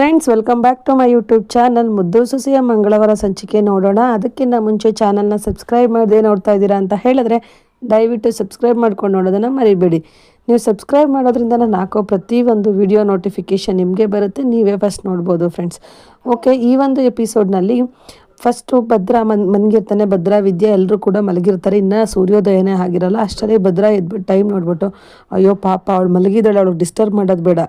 Friends, welcome back to my YouTube channel. ಮುದ್ದು ಸುಸಿಯ ಮಂಗಳವಾರ ಸಂಚಿಕೆ ನೋಡೋಣ. ಅದಕ್ಕಿಂತ ಮುಂಚೆ ಚಾನಲ್ನ ಸಬ್ಸ್ಕ್ರೈಬ್ ಮಾಡದೆ ನೋಡ್ತಾ ಇದ್ದೀರಾ ಅಂತ ಹೇಳಿದ್ರೆ ದಯವಿಟ್ಟು ಸಬ್ಸ್ಕ್ರೈಬ್ ಮಾಡ್ಕೊಂಡು ನೋಡೋದನ್ನು ಮರಿಬೇಡಿ. ನೀವು ಸಬ್ಸ್ಕ್ರೈಬ್ ಮಾಡೋದ್ರಿಂದ ನಾನು ಹಾಕೋ ಪ್ರತಿಯೊಂದು ವಿಡಿಯೋ ನೋಟಿಫಿಕೇಷನ್ ನಿಮಗೆ ಬರುತ್ತೆ, ನೀವೇ ಫಸ್ಟ್ ನೋಡ್ಬೋದು ಫ್ರೆಂಡ್ಸ್. ಓಕೆ, ಈ ಒಂದು ಎಪಿಸೋಡ್ನಲ್ಲಿ ಫಸ್ಟು ಭದ್ರಾ ಮನ್ಗಿರ್ತಾನೆ. ಭದ್ರಾ ವಿದ್ಯೆ ಎಲ್ಲರೂ ಕೂಡ ಮಲಗಿರ್ತಾರೆ, ಇನ್ನು ಸೂರ್ಯೋದಯನೇ ಆಗಿರಲ್ಲ. ಅಷ್ಟರಲ್ಲಿ ಭದ್ರಾ ಎದ್ಬಿಟ್ಟು ಟೈಮ್ ನೋಡ್ಬಿಟ್ಟು, ಅಯ್ಯೋ ಪಾಪ ಅವಳು ಮಲಗಿದ್ದಾಳೆ, ಅವಳಿಗೆ ಡಿಸ್ಟರ್ಬ್ ಮಾಡೋದು ಬೇಡ,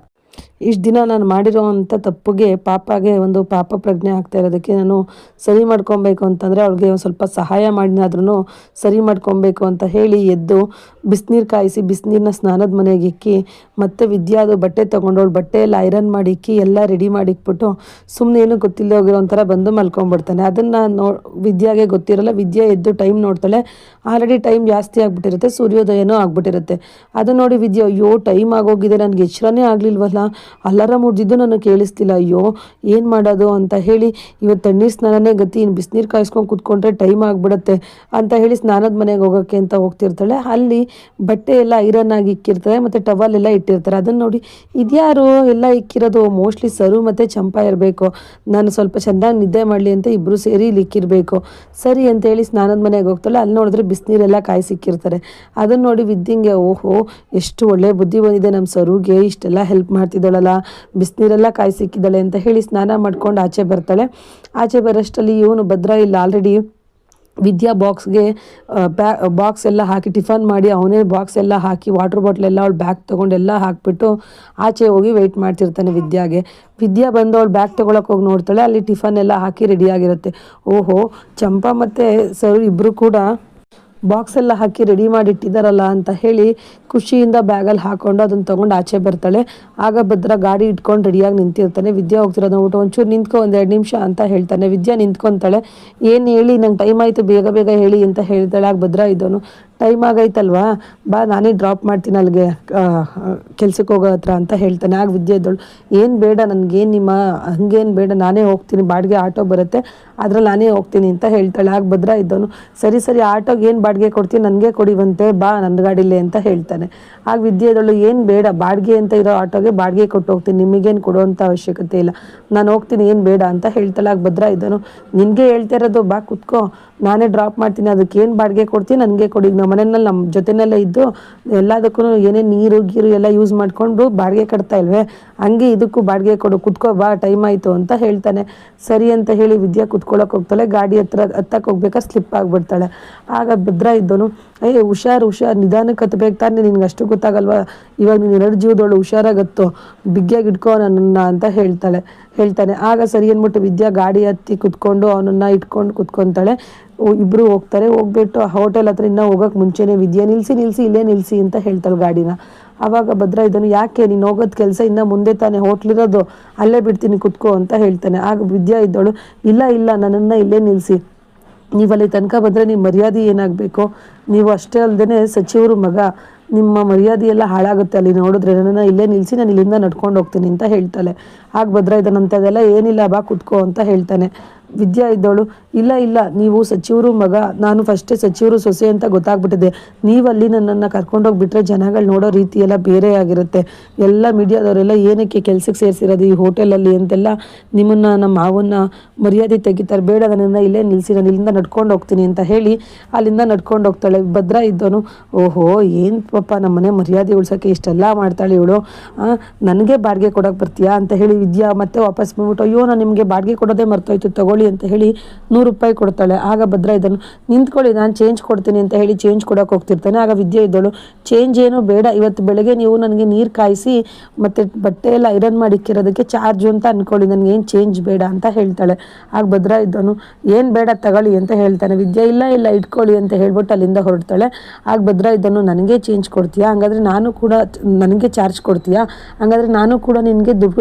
ಇಷ್ಟು ದಿನ ನಾನು ಮಾಡಿರೋ ಅಂಥ ತಪ್ಪಿಗೆ ಪಾಪಾಗೆ ಒಂದು ಪಾಪ ಪ್ರಜ್ಞೆ ಆಗ್ತಾ ಇರೋದಕ್ಕೆ ನಾನು ಸರಿ ಮಾಡ್ಕೊಬೇಕು ಅಂತಂದರೆ ಅವಳಿಗೆ ಒಂದು ಸ್ವಲ್ಪ ಸಹಾಯ ಮಾಡಿನಾದ್ರೂ ಸರಿ ಮಾಡ್ಕೊಬೇಕು ಅಂತ ಹೇಳಿ ಎದ್ದು ಬಿಸಿನೀರು ಕಾಯಿಸಿ ಬಿಸಿನೀರನ್ನ ಸ್ನಾನದ ಮನೆಗೆ ಇಕ್ಕಿ ಮತ್ತು ವಿದ್ಯಾದು ಬಟ್ಟೆ ತೊಗೊಂಡವಳು ಬಟ್ಟೆ ಎಲ್ಲ ಐರನ್ ಮಾಡಿ ಇಕ್ಕಿ ಎಲ್ಲ ರೆಡಿ ಮಾಡಿ ಇಕ್ಬಿಟ್ಟು ಸುಮ್ಮನೆ ಏನೂ ಗೊತ್ತಿಲ್ಲದೆ ಹೋಗಿರೋ ಒಂಥರ ಬಂದು ಮಲ್ಕೊಂಡ್ಬಿಡ್ತಾನೆ. ಅದನ್ನು ವಿದ್ಯಾಗೆ ಗೊತ್ತಿರಲ್ಲ. ವಿದ್ಯೆ ಎದ್ದು ಟೈಮ್ ನೋಡ್ತಾಳೆ, ಆಲ್ರೆಡಿ ಟೈಮ್ ಜಾಸ್ತಿ ಆಗಿಬಿಟ್ಟಿರುತ್ತೆ, ಸೂರ್ಯೋದಯನೂ ಆಗಿಬಿಟ್ಟಿರುತ್ತೆ. ಅದು ನೋಡಿ ವಿದ್ಯೆ, ಅಯ್ಯೋ ಟೈಮ್ ಆಗೋಗಿದೆ, ನನಗೆ ಎಚ್ಚರನೇ ಆಗಲಿಲ್ವಲ್ಲ, ಅಲಾರಾಮ್ ಹೊಡ್ದಿದ್ದು ನನಗೆ ಕೇಳಿಸ್ತಿಲ್ಲ, ಅಯ್ಯೋ ಏನು ಮಾಡೋದು ಅಂತ ಹೇಳಿ ಇವತ್ತು ತಣ್ಣೀರು ಸ್ನಾನನೇ ಗತಿ, ಇನ್ನು ಬಿಸಿನೀರು ಕಾಯಿಸ್ಕೊಂಡು ಕೂತ್ಕೊಂಡ್ರೆ ಟೈಮ್ ಆಗಿಬಿಡುತ್ತೆ ಅಂತ ಹೇಳಿ ಸ್ನಾನದ ಮನೆಗೆ ಹೋಗೋಕ್ಕೆ ಅಂತ ಹೋಗ್ತಿರ್ತಾಳೆ. ಅಲ್ಲಿ ಬಟ್ಟೆ ಎಲ್ಲ ಐರನ್ ಆಗಿ ಇಕ್ಕಿರ್ತಾರೆ ಮತ್ತು ಟವಲ್ ಎಲ್ಲ ಇಟ್ಟಿರ್ತಾರೆ. ಅದನ್ನು ನೋಡಿ ಇದ್ಯಾರು ಎಲ್ಲ ಇಕ್ಕಿರೋದು, ಮೋಸ್ಟ್ಲಿ ಸರು ಮತ್ತು ಚಂಪಾ ಇರಬೇಕು, ನಾನು ಸ್ವಲ್ಪ ಚೆಂದಾಗಿ ನಿದ್ದೆ ಮಾಡಲಿ ಅಂತ ಇಬ್ಬರು ಸೇರಿ ಇಲ್ಲಿ ಇಕ್ಕಿರಬೇಕು. ಸರಿ ಅಂತೇಳಿ ಸ್ನಾನದ ಮನೆಗೆ ಹೋಗ್ತಾಳೆ. ಅಲ್ಲಿ ನೋಡಿದ್ರೆ ಬಿಸಿನೀರೆಲ್ಲ ಕಾಯಿಸಿಕ್ಕಿರ್ತಾರೆ. ಅದನ್ನು ನೋಡಿ ವಿದ್ಯಂಗೆ, ಓಹೋ ಎಷ್ಟು ಒಳ್ಳೆ ಬುದ್ಧಿ ಬಂದಿದೆ ನಮ್ಮ ಸರುಗೆ, ಇಷ್ಟೆಲ್ಲ ಹೆಲ್ಪ್ ಮಾಡ್ತಿದ್ದಾಳಲ್ಲ, ಬಿಸಿನೀರೆಲ್ಲ ಕಾಯಿಸಿಕ್ಕಿದ್ದಾಳೆ ಅಂತ ಹೇಳಿ ಸ್ನಾನ ಮಾಡ್ಕೊಂಡು ಆಚೆ ಬರ್ತಾಳೆ. ಆಚೆ ಬರೋಷ್ಟರಲ್ಲಿ ಇವನು ಭದ್ರಾ ಇಲ್ಲ ಆಲ್ರೆಡಿ ವಿದ್ಯಾ ಬಾಕ್ಸ್ಗೆ ಬಾಕ್ಸ್ ಎಲ್ಲ ಹಾಕಿ ಟಿಫನ್ ಮಾಡಿ ಅವನೇ ಬಾಕ್ಸ್ ಎಲ್ಲ ಹಾಕಿ ವಾಟರ್ ಬಾಟ್ಲ್ ಎಲ್ಲ ಅವಳು ಬ್ಯಾಗ್ ತೊಗೊಂಡೆಲ್ಲ ಹಾಕಿಬಿಟ್ಟು ಆಚೆ ಹೋಗಿ ವೆಯ್ಟ್ ಮಾಡ್ತಿರ್ತಾನೆ ವಿದ್ಯಾಗೆ. ವಿದ್ಯಾ ಬಂದು ಅವಳು ಬ್ಯಾಗ್ ತೊಗೊಳಕ್ಕೆ ಹೋಗಿ ನೋಡ್ತಾಳೆ, ಅಲ್ಲಿ ಟಿಫನ್ ಎಲ್ಲ ಹಾಕಿ ರೆಡಿಯಾಗಿರುತ್ತೆ. ಓಹೋ, ಚಂಪಾ ಮತ್ತು ಸರ್ ಇಬ್ಬರು ಕೂಡ ಬಾಕ್ಸ್ ಎಲ್ಲ ಹಾಕಿ ರೆಡಿ ಮಾಡಿಟ್ಟಿದ್ದಾರಲ್ಲ ಅಂತ ಹೇಳಿ ಖುಷಿಯಿಂದ ಬ್ಯಾಗಲ್ಲಿ ಹಾಕ್ಕೊಂಡು ಅದನ್ನು ತೊಗೊಂಡು ಆಚೆ ಬರ್ತಾಳೆ. ಆಗ ಭದ್ರಾ ಗಾಡಿ ಇಟ್ಕೊಂಡು ರೆಡಿಯಾಗಿ ನಿಂತಿರ್ತಾನೆ. ವಿದ್ಯಾ ಹೋಗ್ತಿರೋದು ನೋಡ್ಬಿಟ್ಟು ಒಂಚೂರು ನಿಂತ್ಕೊ, 1-2 ನಿಮಿಷ ಅಂತ ಹೇಳ್ತಾನೆ. ವಿದ್ಯಾ ನಿಂತ್ಕೊತಾಳೆ. ಏನು ಹೇಳಿ, ನಂಗೆ ಟೈಮ್ ಆಯಿತು, ಬೇಗ ಬೇಗ ಹೇಳಿ ಅಂತ ಹೇಳ್ತಾಳೆ. ಆಗ ಭದ್ರಾ ಇದ್ದವನು, ಟೈಮ್ ಆಗೈತಲ್ವಾ, ಬಾ ನಾನೇ ಡ್ರಾಪ್ ಮಾಡ್ತೀನಿ ಅಲ್ಲಿಗೆ ಕೆಲ್ಸಕ್ಕೆ ಹೋಗೋ ಹತ್ರ ಅಂತ ಹೇಳ್ತಾನೆ. ಆಗ ವಿದ್ಯೆ ಇದ್ದವಳು, ಏನು ಬೇಡ ನನಗೇನು ನಿಮ್ಮ ಹಂಗೇನು ಬೇಡ, ನಾನೇ ಹೋಗ್ತೀನಿ, ಬಾಡಿಗೆ ಆಟೋ ಬರುತ್ತೆ ಅದ್ರಲ್ಲಿ ನಾನೇ ಹೋಗ್ತೀನಿ ಅಂತ ಹೇಳ್ತಾಳೆ. ಆಗ ಭದ್ರಾ ಇದ್ದವನು, ಸರಿ ಸರಿ ಆಟೋಗೆ ಏನು ಬಾಡಿಗೆ ಕೊಡ್ತೀನಿ, ನನಗೆ ಕೊಡಿವಂತೆ, ಬಾ ನನ್ನ ಗಾಡೀಲಿ ಅಂತ ಹೇಳ್ತಾನೆ. ಆಗ ವಿದ್ಯೆ ಇದ್ದವಳು, ಏನು ಬೇಡ, ಬಾಡಿಗೆ ಅಂತ ಇರೋ ಆಟೋಗೆ ಬಾಡಿಗೆ ಕೊಟ್ಟು ಹೋಗ್ತೀನಿ, ನಿಮಗೇನು ಕೊಡುವಂಥ ಅವಶ್ಯಕತೆ ಇಲ್ಲ, ನಾನು ಹೋಗ್ತೀನಿ, ಏನು ಬೇಡ ಅಂತ ಹೇಳ್ತಾಳೆ. ಆಗ ಭದ್ರಾ ಇದ್ದನು, ನಿನಗೆ ಹೇಳ್ತಾ ಇರೋದು, ಬಾ ಕುತ್ಕೋ, ನಾನೇ ಡ್ರಾಪ್ ಮಾಡ್ತೀನಿ, ಅದಕ್ಕೆ ಏನು ಬಾಡಿಗೆ ಕೊಡ್ತೀನಿ ನನಗೆ ಕೊಡಿ, ನಮ್ಮ ಮನೆಯಲ್ಲಿ ನಮ್ಮ ಜೊತೆನೆಲ್ಲ ಇದ್ದು ಎಲ್ಲದಕ್ಕೂ ಏನೇ ನೀರು ಗೀರು ಎಲ್ಲ ಯೂಸ್ ಮಾಡಿಕೊಂಡು ಬಾಡಿಗೆ ಕಟ್ತಾ ಇಲ್ವೇ, ಹಂಗೆ ಇದಕ್ಕೂ ಬಾಡಿಗೆ ಕೊಡು, ಕುತ್ಕೋ ಬಾ, ಟೈಮ್ ಆಯಿತು ಅಂತ ಹೇಳ್ತಾನೆ. ಸರಿ ಅಂತ ಹೇಳಿ ವಿದ್ಯಾ ಕುತ್ಕೊಳ್ಳೋಕೆ ಹೋಗ್ತಾಳೆ. ಗಾಡಿ ಹತ್ತಕ್ಕೆ ಹೋಗ್ಬೇಕಾದ್ರೆ ಸ್ಲಿಪ್ ಆಗಿಬಿಡ್ತಾಳೆ. ಆಗ ಭದ್ರಾ ಇದ್ದವನು, ಹುಷಾರು ನಿಧಾನಕ್ಕೆ ಹತ್ಬೇಕು ತಾನೆ, ನಿನ್ಗೆ ಅಷ್ಟು ಗೊತ್ತಾಗಲ್ವಾ, ಇವಾಗ ನೀನು 2 ಜೀವದವಳು, ಹುಷಾರಾಗತ್ತೋ, ಬಿಗ್ಗಿಯಾಗಿ ಇಟ್ಕೋ ನನ್ನನ್ನು ಅಂತ ಹೇಳ್ತಾನೆ. ಆಗ ಸರಿ ಅಂದ್ಬಿಟ್ಟು ವಿದ್ಯಾ ಗಾಡಿ ಹತ್ತಿ ಕುತ್ಕೊಂಡು ಅವನನ್ನು ಇಟ್ಕೊಂಡು ಕುತ್ಕೊತಾಳೆ. ಇಬ್ಬರು ಹೋಗ್ತಾರೆ. ಹೋಗ್ಬಿಟ್ಟು ಹೋಟೆಲ್ ಹತ್ರ ಇನ್ನೂ ಹೋಗೋಕೆ ಮುಂಚೆನೇ ವಿದ್ಯಾ, ನಿಲ್ಲಿಸಿ ಇಲ್ಲೇ ನಿಲ್ಲಿಸಿ ಅಂತ ಹೇಳ್ತಾಳೆ ಗಾಡಿನ. ಆವಾಗ ಭದ್ರಾ ಇದನ್ನು, ಯಾಕೆ ನೀನು ಹೋಗೋದು ಕೆಲಸ ಇನ್ನೂ ಮುಂದೆ ತಾನೇ ಹೋಟ್ಲಿರೋದು, ಅಲ್ಲೇ ಬಿಡ್ತೀನಿ ಕುತ್ಕೋ ಅಂತ ಹೇಳ್ತಾನೆ. ಆಗ ವಿದ್ಯಾ ಇದ್ದವಳು, ಇಲ್ಲ ನನ್ನನ್ನು ಇಲ್ಲೇ ನಿಲ್ಲಿಸಿ, ನೀವಲ್ಲಿ ತನಕ ಬಂದರೆ ನಿಮ್ಮ ಮರ್ಯಾದೆ ಏನಾಗಬೇಕು, ನೀವು ಅಷ್ಟೇ ಅಲ್ಲದೆ ಸಚಿವರು ಮಗ, ನಿಮ್ಮ ಮರ್ಯಾದೆ ಎಲ್ಲ ಹಾಳಾಗುತ್ತೆ ಅಲ್ಲಿ ನೋಡಿದ್ರೆ, ನನ್ನನ್ನು ಇಲ್ಲೇ ನಿಲ್ಲಿಸಿ, ನಾನು ಇಲ್ಲಿಂದ ನಡ್ಕೊಂಡು ಹೋಗ್ತೀನಿ ಅಂತ ಹೇಳ್ತಾಳೆ. ಆಗ ಭದ್ರಾ ಇದ್ದಾನಂತದೆಲ್ಲ ಏನಿಲ್ಲ, ಬಾ ಕುತ್ಕೋ ಅಂತ ಹೇಳ್ತಾನೆ. ವಿದ್ಯಾ ಇದ್ದವಳು, ಇಲ್ಲ ನೀವು ಸಚಿವರು ಮಗ, ನಾನು ಫಸ್ಟೇ ಸಚಿವರು ಸೊಸೆ ಅಂತ ಗೊತ್ತಾಗ್ಬಿಟ್ಟಿದೆ, ನೀವಲ್ಲಿ ನನ್ನನ್ನು ಕರ್ಕೊಂಡೋಗ್ಬಿಟ್ರೆ ಜನಗಳು ನೋಡೋ ರೀತಿ ಎಲ್ಲ ಬೇರೆ ಆಗಿರುತ್ತೆ, ಎಲ್ಲ ಮೀಡಿಯಾದವರೆಲ್ಲ ಏನಕ್ಕೆ ಕೆಲ್ಸಕ್ಕೆ ಸೇರಿಸಿರೋದು ಈ ಹೋಟೆಲಲ್ಲಿ ಅಂತೆಲ್ಲ ನಿಮ್ಮನ್ನು ನಮ್ಮ ಮಾವನ್ನ ಮರ್ಯಾದೆ ತೆಗಿತಾರೆ, ಬೇಡ ನನ್ನನ್ನು ಇಲ್ಲೇ ನಿಲ್ಲಿಸಿ, ನಾನು ಇಲ್ಲಿಂದ ನಡ್ಕೊಂಡು ಹೋಗ್ತೀನಿ ಅಂತ ಹೇಳಿ ಅಲ್ಲಿಂದ ನಡ್ಕೊಂಡು ಹೋಗ್ತಾಳೆ. ಭದ್ರಾ ಇದ್ದವನು, ಓಹೋ ಏನು ಪಾಪ ನಮ್ಮ ಮನೆ ಮರ್ಯಾದೆ ಉಳ್ಸೋಕ್ಕೆ ಇಷ್ಟೆಲ್ಲ ಮಾಡ್ತಾಳೆ ಇವಳು, ನನಗೆ ಬಾಡಿಗೆ ಕೊಡೋಕೆ ಬರ್ತೀಯಾ ಅಂತ ಹೇಳಿ ವಿದ್ಯಾ ಮತ್ತೆ ವಾಪಸ್ ಬಂದ್ಬಿಟ್ಟು, ಅಯ್ಯೋ ನಾನು ನಿಮಗೆ ಬಾಡಿಗೆ ಕೊಡೋದೇ ಮರ್ತೋಯ್ತು, ತಗೊಳ್ಳಿ ಅಂತ ಹೇಳಿ 100 ರೂಪಾಯಿ ಕೊಡ್ತಾಳೆ. ಆಗ ಭದ್ರಾ ಇದನ್ನು, ನಿಂತ್ಕೊಳ್ಳಿ ನಾನು ಚೇಂಜ್ ಕೊಡ್ತೀನಿ ಅಂತ ಹೇಳಿ ಚೇಂಜ್ ಕೊಡೋಕೆ ಹೋಗ್ತಿರ್ತಾನೆ. ಆಗ ವಿದ್ಯೆ ಇದ್ದಳು, ಚೇಂಜ್ ಏನು ಬೇಡ, ಇವತ್ತು ಬೆಳಗ್ಗೆ ನೀವು ನನಗೆ ನೀರು ಕಾಯಿಸಿ ಮತ್ತು ಬಟ್ಟೆ ಎಲ್ಲ ಐರನ್ ಮಾಡಿಕ್ಕಿರೋದಕ್ಕೆ ಚಾರ್ಜು ಅಂತ ಅಂದ್ಕೊಳ್ಳಿ, ನನಗೇನು ಚೇಂಜ್ ಬೇಡ ಅಂತ ಹೇಳ್ತಾಳೆ. ಆಗ ಭದ್ರಾ ಇದ್ದವನು, ಏನು ಬೇಡ ತಗೊಳ್ಳಿ ಅಂತ ಹೇಳ್ತಾನೆ. ವಿದ್ಯೆ ಇಲ್ಲ ಇಟ್ಕೊಳ್ಳಿ ಅಂತ ಹೇಳ್ಬಿಟ್ಟು ಅಲ್ಲಿಂದ ಹೊರಡ್ತಾಳೆ. ಆಗ ಭದ್ರಾ ಇದ್ದವನು, ನನಗೆ ಚೇಂಜ್ ಕೊಡ್ತೀಯಾ, ಹಂಗಾದ್ರೆ ನಾನು ಕೂಡ ನನಗೆ ಚಾರ್ಜ್ ಕೊಡ್ತೀಯಾ, ಹಂಗಾದ್ರೆ ನಾನು ಕೂಡ ನಿನಗೆ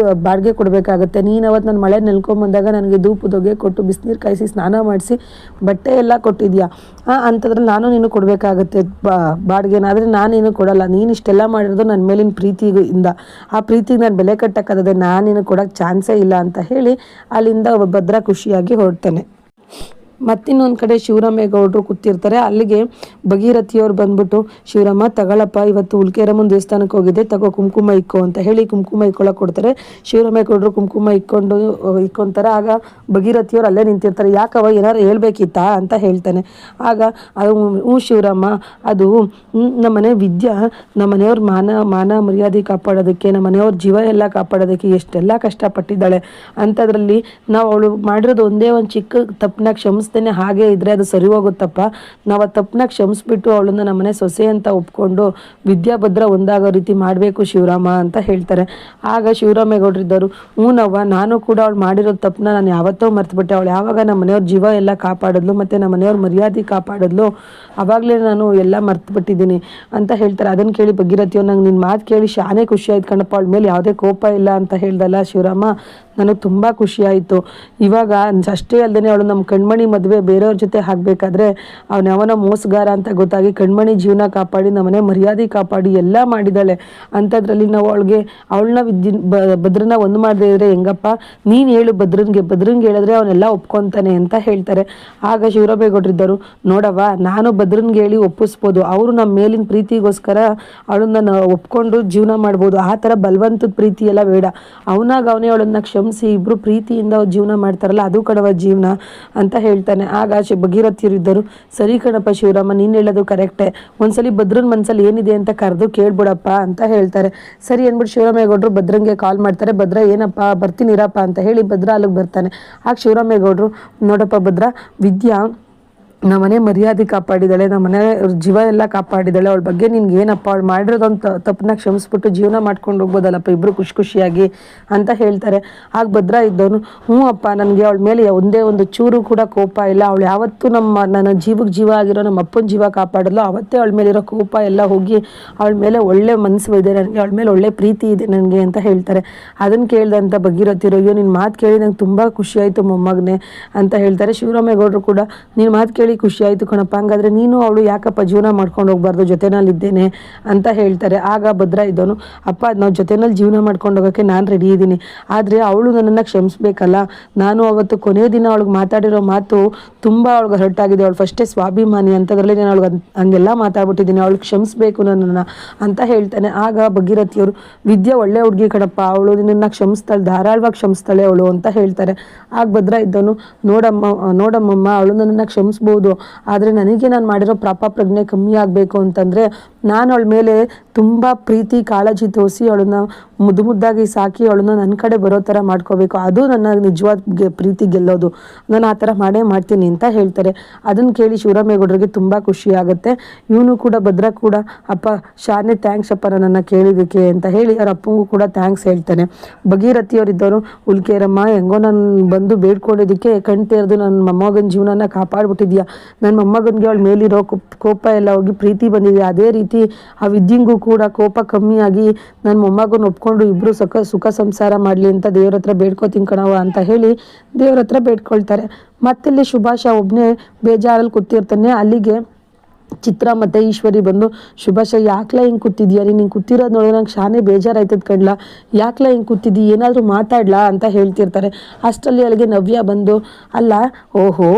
ಬಾಡಿಗೆ ಕೊಡಬೇಕಾಗತ್ತೆ, ನೀನು ಅವತ್ತು ನಾನು ಮಳೆ ನೆಲ್ಕೊಂಬಂದಾಗ ನನಗೆ ದೊಗೆ ಕೊಟ್ಟು ಬಿಸಿನೀರು ಕಾಯಿಸಿ ಸ್ನಾನ ಮಾಡಿಸಿ ಬಟ್ಟೆ ಎಲ್ಲ ಕೊಟ್ಟಿದ್ಯಾ, ಅಂಥದ್ರಲ್ಲಿ ನಾನು ನೀನು ಕೊಡಬೇಕಾಗತ್ತೆ ಬಾಡಿಗೆನ, ಆದರೆ ನಾನೇನು ಕೊಡಲ್ಲ, ನೀನು ಇಷ್ಟೆಲ್ಲ ಮಾಡಿರೋದು ನನ್ನ ಮೇಲಿನ ಪ್ರೀತಿಯಿಂದ, ಆ ಪ್ರೀತಿಗೆ ನಾನು ಬೆಲೆ ಕಟ್ಟಕ್ಕಾಗದೆ, ನಾನೇನು ಕೊಡೋಕ್ಕೆ ಚಾನ್ಸೇ ಇಲ್ಲ ಅಂತ ಹೇಳಿ ಅಲ್ಲಿಂದ ಭದ್ರಾ ಖುಷಿಯಾಗಿ ಹೊರಡ್ತಾನೆ. ಮತ್ತಿನ್ನೊಂದು ಕಡೆ ಶಿವರಾಮೇಗೌಡರು ಕೂತಿರ್ತಾರೆ. ಅಲ್ಲಿಗೆ ಭಗೀರಥಿಯವ್ರು ಬಂದ್ಬಿಟ್ಟು, ಶಿವರಾಮ ತಗೊಳಪ್ಪ, ಇವತ್ತು ಉಲ್ಕೇರಮ್ಮನ ದೇವಸ್ಥಾನಕ್ಕೆ ಹೋಗಿದ್ದೆ, ತಗೋ ಕುಂಕುಮ ಇಕ್ಕೋ ಅಂತ ಹೇಳಿ ಕುಂಕುಮ ಇಕ್ಕೊಳಕ್ಕೆ ಕೊಡ್ತಾರೆ. ಶಿವರಾಮೇಗೌಡರು ಕುಂಕುಮ ಇಕ್ಕೊಂತಾರೆ. ಆಗ ಭಗೀರಥಿಯವ್ರು ಅಲ್ಲೇ ನಿಂತಿರ್ತಾರೆ. ಯಾಕವ ಏನಾರು ಹೇಳ್ಬೇಕಿತ್ತಾ ಅಂತ ಹೇಳ್ತಾನೆ. ಆಗ ಅದು ಹ್ಞೂ ಶಿವರಾಮ, ಅದು ನಮ್ಮನೆ ವಿದ್ಯಾ ನಮ್ಮನೆಯವ್ರ ಮಾನ ಮರ್ಯಾದೆ ಕಾಪಾಡೋದಕ್ಕೆ, ನಮ್ಮನೆಯವ್ರ ಜೀವ ಎಲ್ಲ ಕಾಪಾಡೋದಕ್ಕೆ ಎಷ್ಟೆಲ್ಲ ಕಷ್ಟಪಟ್ಟಿದ್ದಾಳೆ. ಅಂಥದ್ರಲ್ಲಿ ನಾವು ಅವಳು ಮಾಡಿರೋದು ಒಂದೇ ಒಂದು ಚಿಕ್ಕ ತಪ್ಪನ್ನ ಕ್ಷಮಿಸ್ತೇನೆ ಹಾಗೆ ಇದ್ದರೆ ಅದು ಸರಿ ಹೋಗುತ್ತಪ್ಪ. ನಾವು ಆ ತಪ್ಪನ್ನ ಕ್ಷಮಿಸ್ಬಿಟ್ಟು ಅವಳನ್ನು ನಮ್ಮನೆ ಸೊಸೆ ಅಂತ ಒಪ್ಕೊಂಡು ವಿದ್ಯಾಭದ್ರ ಒಂದಾಗೋ ರೀತಿ ಮಾಡಬೇಕು ಶಿವರಾಮ ಅಂತ ಹೇಳ್ತಾರೆ. ಆಗ ಶಿವರಾಮೇಗೌಡರಿದ್ದವರು, ಹ್ಞೂನವ್ವ, ನಾನು ಕೂಡ ಅವಳು ಮಾಡಿರೋ ತಪ್ಪನ್ನ ನಾನು ಯಾವತ್ತೋ ಮರ್ತುಬಿಟ್ಟೆ. ಅವಳು ಯಾವಾಗ ನಮ್ಮ ಮನೆಯವ್ರ ಜೀವ ಎಲ್ಲ ಕಾಪಾಡಿದ್ಲು ಮತ್ತು ನಮ್ಮ ಮನೆಯವ್ರ ಮರ್ಯಾದೆ ಕಾಪಾಡಿದ್ಲು, ಆವಾಗಲೇ ನಾನು ಎಲ್ಲ ಮರ್ತುಬಿಟ್ಟಿದ್ದೀನಿ ಅಂತ ಹೇಳ್ತಾರೆ. ಅದನ್ನು ಕೇಳಿ ಭಗೀರಥಿಯವ್ರು, ನಂಗೆ ನಿನ್ನ ಮಾತು ಕೇಳಿ ಶಾನೇ ಖುಷಿ ಆಯ್ತು ಕಣಪ್ಪ, ಅವಳ ಮೇಲೆ ಯಾವುದೇ ಕೋಪ ಇಲ್ಲ ಅಂತ ಹೇಳ್ದಲ್ಲ ಶಿವರಾಮ, ನನಗೆ ತುಂಬ ಖುಷಿಯಾಯಿತು. ಇವಾಗ ಅಷ್ಟೇ ಅಲ್ಲದೆ ಅವಳು ನಮ್ಮ ಕಣ್ಮಣಿ ಮದುವೆ ಬೇರೆಯವ್ರ ಜೊತೆ ಆಗಬೇಕಾದ್ರೆ ಅವನು ಯಾವನ ಮೋಸಗಾರ ಅಂತ ಗೊತ್ತಾಗಿ ಕಣ್ಮಣಿ ಜೀವನ ಕಾಪಾಡಿ ನಮ್ಮನೆ ಮರ್ಯಾದೆ ಕಾಪಾಡಿ ಎಲ್ಲ ಮಾಡಿದ್ದಾಳೆ. ಅಂಥದ್ರಲ್ಲಿ ನಾವು ಅವಳನ್ನ ಭದ್ರನ ಒಂದು ಮಾಡದೇ ಇದ್ರೆ ಹೆಂಗಪ್ಪ, ನೀನು ಹೇಳು ಭದ್ರನ್ಗೆ ಹೇಳಿದ್ರೆ ಅವನೆಲ್ಲ ಒಪ್ಕೊತಾನೆ ಅಂತ ಹೇಳ್ತಾರೆ. ಆಗ ಶಿವರಾಮೇಗೌಡರಿದ್ದರು, ನೋಡವ್ವ, ನಾನು ಭದ್ರನ್ಗೆ ಹೇಳಿ ಒಪ್ಪಿಸ್ಬೋದು, ಅವರು ನಮ್ಮ ಮೇಲಿನ ಪ್ರೀತಿಗೋಸ್ಕರ ಅವಳನ್ನ ಒಪ್ಕೊಂಡು ಜೀವನ ಮಾಡ್ಬೋದು. ಆ ಥರ ಬಲವಂತದ ಪ್ರೀತಿ ಎಲ್ಲ ಬೇಡ. ಅವನೇ ಅವಳನ್ನ ಕ್ಷಮಿಸಿ ಇಬ್ಬರು ಪ್ರೀತಿಯಿಂದ ಜೀವನ ಮಾಡ್ತಾರಲ್ಲ, ಅದು ಕಣವ ಜೀವನ ಅಂತ ಹೇಳ್ತಾನೆ. ಆಗ ಭಗೀರಥಿಯರಿದ್ದರು, ಸರಿ ಕಣಪ್ಪ ಶಿವರಾಮ, ನೀನು ಹೇಳೋದು ಕರೆಕ್ಟೇ, ಒಂದ್ಸಲಿ ಭದ್ರನ ಮನಸ್ಸಲ್ಲಿ ಏನಿದೆ ಅಂತ ಕರೆದು ಕೇಳ್ಬಿಡಪ್ಪ ಅಂತ ಹೇಳ್ತಾರೆ. ಸರಿ ಅಂದ್ಬಿಟ್ಟು ಶಿವರಾಮೇಗೌಡರು ಭದ್ರಂಗೆ ಕಾಲ್ ಮಾಡ್ತಾರೆ. ಭದ್ರ, ಏನಪ್ಪ ಬರ್ತೀನಿರಪ್ಪ ಅಂತ ಹೇಳಿ ಭದ್ರ ಅಲ್ಲಿಗೆ ಬರ್ತಾನೆ. ಆಗ ಶಿವರಾಮೇಗೌಡರು, ನೋಡಪ್ಪ ಭದ್ರ, ವಿದ್ಯಾ ನಮ್ಮನೆ ಮರ್ಯಾದೆ ಕಾಪಾಡಿದ್ದಾಳೆ, ನಮ್ಮನೆ ಜೀವ ಎಲ್ಲ ಕಾಪಾಡಿದ್ದಾಳೆ, ಅವಳ ಬಗ್ಗೆ ನಿನ್ಗೆ ಏನಪ್ಪ, ಅವಳು ಮಾಡಿರೋದೊಂದು ತಪ್ಪನ್ನ ಕ್ಷಮಿಸ್ಬಿಟ್ಟು ಜೀವನ ಮಾಡ್ಕೊಂಡು ಹೋಗ್ಬೋದಲ್ಲಪ್ಪ ಇಬ್ಬರು ಖುಷಿಯಾಗಿ ಅಂತ ಹೇಳ್ತಾರೆ. ಆಗ ಭದ್ರ ಇದ್ದವನು, ಹ್ಞೂ ಅಪ್ಪ, ನನಗೆ ಅವಳ ಮೇಲೆ ಒಂದೇ ಒಂದು ಚೂರು ಕೂಡ ಕೋಪ ಇಲ್ಲ. ಅವಳು ಯಾವತ್ತೂ ನನ್ನ ಜೀವಕ್ಕೆ ಜೀವ ಆಗಿರೋ ನಮ್ಮ ಅಪ್ಪನ ಜೀವ ಕಾಪಾಡಲು ಅವತ್ತೇ ಅವಳ ಮೇಲಿರೋ ಕೋಪ ಎಲ್ಲ ಹೋಗಿ ಅವಳ ಮೇಲೆ ಒಳ್ಳೆ ಮನಸ್ಸು ಇದೆ ನನಗೆ, ಅವಳ ಮೇಲೆ ಒಳ್ಳೆ ಪ್ರೀತಿ ಇದೆ ನನಗೆ ಅಂತ ಹೇಳ್ತಾರೆ. ಅದನ್ನು ಕೇಳಿದಂಥ ಭಗೀರಥಿಯರು, ಅಯ್ಯೋ ನಿನ್ನ ಮಾತು ಕೇಳಿ ನಂಗೆ ತುಂಬ ಖುಷಿಯಾಯಿತು ಮೊಮ್ಮಗನೇ ಅಂತ ಹೇಳ್ತಾರೆ. ಶಿವರಾಮೇಗೌಡರು ಕೂಡ, ನೀನು ಮಾತು ಕೇಳಿ ಖುಷಿ ಆಯಿತು ಕಣಪ್ಪ, ಹಂಗಾದ್ರೆ ನೀನು ಅವಳು ಯಾಕಪ್ಪ ಜೀವನ ಮಾಡ್ಕೊಂಡು ಹೋಗ್ಬಾರ್ದು, ಜೊತೆನಲ್ಲಿದ್ದೇನೆ ಅಂತ ಹೇಳ್ತಾರೆ. ಆಗ ಭದ್ರ ಇದ್ದವನು, ಅಪ್ಪ ನಾವು ಜೊತೆನಲ್ಲಿ ಜೀವನ ಮಾಡ್ಕೊಂಡು ಹೋಗೋಕ್ಕೆ ನಾನು ರೆಡಿ ಇದ್ದೀನಿ, ಆದರೆ ಅವಳು ನನ್ನನ್ನು ಕ್ಷಮಿಸ್ಬೇಕಲ್ಲ. ನಾನು ಅವತ್ತು ಕೊನೆಯ ದಿನ ಅವಳಿಗೆ ಮಾತಾಡಿರೋ ಮಾತು ತುಂಬ ಅವಳಿಗೆ ಹರ್ಟ್ ಆಗಿದೆ. ಅವಳು ಫಸ್ಟೇ ಸ್ವಾಭಿಮಾನಿ ಅಂಥದ್ರಲ್ಲಿ ನಾನು ಅವಳಿಗೆ ಹಂಗೆಲ್ಲ ಮಾತಾಡ್ಬಿಟ್ಟಿದ್ದೀನಿ, ಅವಳು ಕ್ಷಮಿಸ್ಬೇಕು ನನ್ನನ್ನು ಅಂತ ಹೇಳ್ತಾನೆ. ಆಗ ಭಗೀರಥಿಯವರು, ವಿದ್ಯಾ ಒಳ್ಳೆ ಹುಡುಗಿ ಕಣಪ್ಪ, ಅವಳು ನಿನ್ನನ್ನು ಕ್ಷಮಿಸ್ತಾಳೆ, ಧಾರಾಳವಾಗಿ ಕ್ಷಮಿಸ್ತಾಳೆ ಅವಳು ಅಂತ ಹೇಳ್ತಾರೆ. ಆಗ ಭದ್ರ ಇದ್ದವನು, ನೋಡಮ್ಮಮ್ಮ, ಅವಳು ನನ್ನನ್ನು ಕ್ಷಮಿಸ್ಬೋದು, ಆದರೆ ನನಗೆ ನಾನು ಮಾಡಿರೋ ಪ್ರಜ್ಞೆ ಕಮ್ಮಿ ಆಗಬೇಕು ಅಂತಂದರೆ ನಾನು ಅವಳ ಮೇಲೆ ತುಂಬ ಪ್ರೀತಿ ಕಾಳಜಿ ತೋರಿಸಿ ಅವಳನ್ನ ಮುದ್ದಾಗಿ ಸಾಕಿ ಅವಳನ್ನ ನನ್ನ ಕಡೆ ಬರೋ ಥರ ಮಾಡ್ಕೋಬೇಕು, ಅದು ನನ್ನ ನಿಜವಾದ ಪ್ರೀತಿ ಗೆಲ್ಲೋದು, ನಾನು ಆ ಥರ ಮಾಡ್ತೀನಿ ಅಂತ ಹೇಳ್ತಾರೆ. ಅದನ್ನು ಕೇಳಿ ಶಿವರಾಮೇಗೌಡರಿಗೆ ತುಂಬ ಖುಷಿ ಆಗುತ್ತೆ. ಇವನು ಕೂಡ ಭದ್ರ ಕೂಡ, ಅಪ್ಪ ಶಾನೆ ಥ್ಯಾಂಕ್ಸ್ ಅಪ್ಪ ನನ್ನನ್ನು ಕೇಳಿದ್ದಕ್ಕೆ ಅಂತ ಹೇಳಿ ಅವ್ರ ಅಪ್ಪಂಗೂ ಕೂಡ ಥ್ಯಾಂಕ್ಸ್ ಹೇಳ್ತಾನೆ. ಭಗೀರಥಿಯವರಿದ್ದವರು, ಉಲ್ಕೇರಮ್ಮ, ಹೆಂಗೋ ನಾನು ಬಂದು ಬೇಡ್ಕೊಂಡಿದ್ದಕ್ಕೆ ಕಣ್ ತೆರೆದು ನನ್ನ ಮೊಮ್ಮಗನ ಜೀವನನ ಕಾಪಾಡ್ಬಿಟ್ಟಿದ್ಯಾ, ನನ್ನ ಮೊಮ್ಮಗನಿಗೆ ಅವಳ ಮೇಲಿರೋ ಕೋಪ ಎಲ್ಲ ಹೋಗಿ ಪ್ರೀತಿ ಬಂದಿದೆ, ಅದೇ ರೀತಿ ಆ ವಿದ್ಯೆಗೂ ಕೂಡ ಕೋಪ ಕಮ್ಮಿಯಾಗಿ ನನ್ನ ಮೊಮ್ಮಗನ ಒಪ್ಕೊಂಡು ಇಬ್ಬರು ಸುಖ ಸಂಸಾರ ಮಾಡಲಿ ಅಂತ ದೇವ್ರ ಹತ್ರ ಬೇಡ್ಕೋತೀನಿ ಕಣವ ಅಂತ ಹೇಳಿ ದೇವ್ರ ಹತ್ರ ಬೇಡ್ಕೊಳ್ತಾರೆ. ಮತ್ತಿಲ್ಲಿ ಸುಭಾಷ ಒಬ್ಬನೇ ಬೇಜಾರಲ್ಲಿ ಕೂತಿರ್ತಾನೆ. ಅಲ್ಲಿಗೆ ಚಿತ್ರ ಮತ್ತು ಈಶ್ವರಿ ಬಂದು, ಸುಭಾಷ ಯಾಕ್ಲ ಹಿಂಗೆ ಕೂತಿದ್ಯಾ, ನೀನು ಹಿಂಗೆ ಕೂತಿರೋದು ನೋಡಿ ನಂಗೆ ಶಾನೆ ಬೇಜಾರಾಯ್ತದ ಕಣ್ಲ, ಯಾಕ್ಲ ಹಿಂಗೆ ಕೂತಿದ್ದಿ, ಏನಾದರೂ ಮಾತಾಡ್ಲಾ ಅಂತ ಹೇಳ್ತಿರ್ತಾರೆ. ಅಷ್ಟರಲ್ಲಿ ಅಲ್ಲಿಗೆ ನವ್ಯ ಬಂದು, ಅಲ್ಲ ಓಹೋ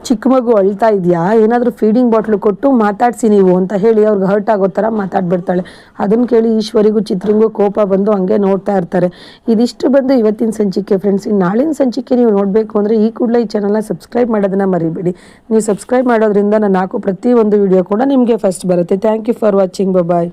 ಚಿಕ್ಕ ಮಗು ಅಳ್ತಾ ಇದೆಯಾ, ಏನಾದರೂ ಫೀಡಿಂಗ್ ಬಾಟ್ಲು ಕೊಟ್ಟು ಮಾತಾಡಿಸಿ ನೀವು ಅಂತ ಹೇಳಿ ಅವ್ರಿಗೆ ಹರ್ಟ್ ಆಗೋ ಥರ ಮಾತಾಡ್ಬಿಡ್ತಾಳೆ. ಅದನ್ನು ಕೇಳಿ ಈಶ್ವರಿಗೂ ಚಿತ್ರಂಗೂ ಕೋಪ ಬಂದು ಹಂಗೆ ನೋಡ್ತಾ ಇರ್ತಾರೆ. ಇದಿಷ್ಟು ಬಂದು ಇವತ್ತಿನ ಸಂಚಿಕೆ ಫ್ರೆಂಡ್ಸ್. ಇನ್ನು ನಾಳಿನ ಸಂಚಿಕೆ ನೀವು ನೋಡಬೇಕು ಅಂದರೆ ಈ ಕೂಡಲೇ ಈ ಚಾನಲ್ನ ಸಬ್ಸ್ಕ್ರೈಬ್ ಮಾಡೋದನ್ನು ಮರಿಬೇಡಿ. ನೀವು ಸಬ್ಸ್ಕ್ರೈಬ್ ಮಾಡೋದ್ರಿಂದ ನಾನು ಹಾಕೋ ಪ್ರತಿಯೊಂದು ವಿಡಿಯೋ ಕೂಡ ನಿಮಗೆ ಫಸ್ಟ್ ಬರುತ್ತೆ. Thank you for watching. Bye.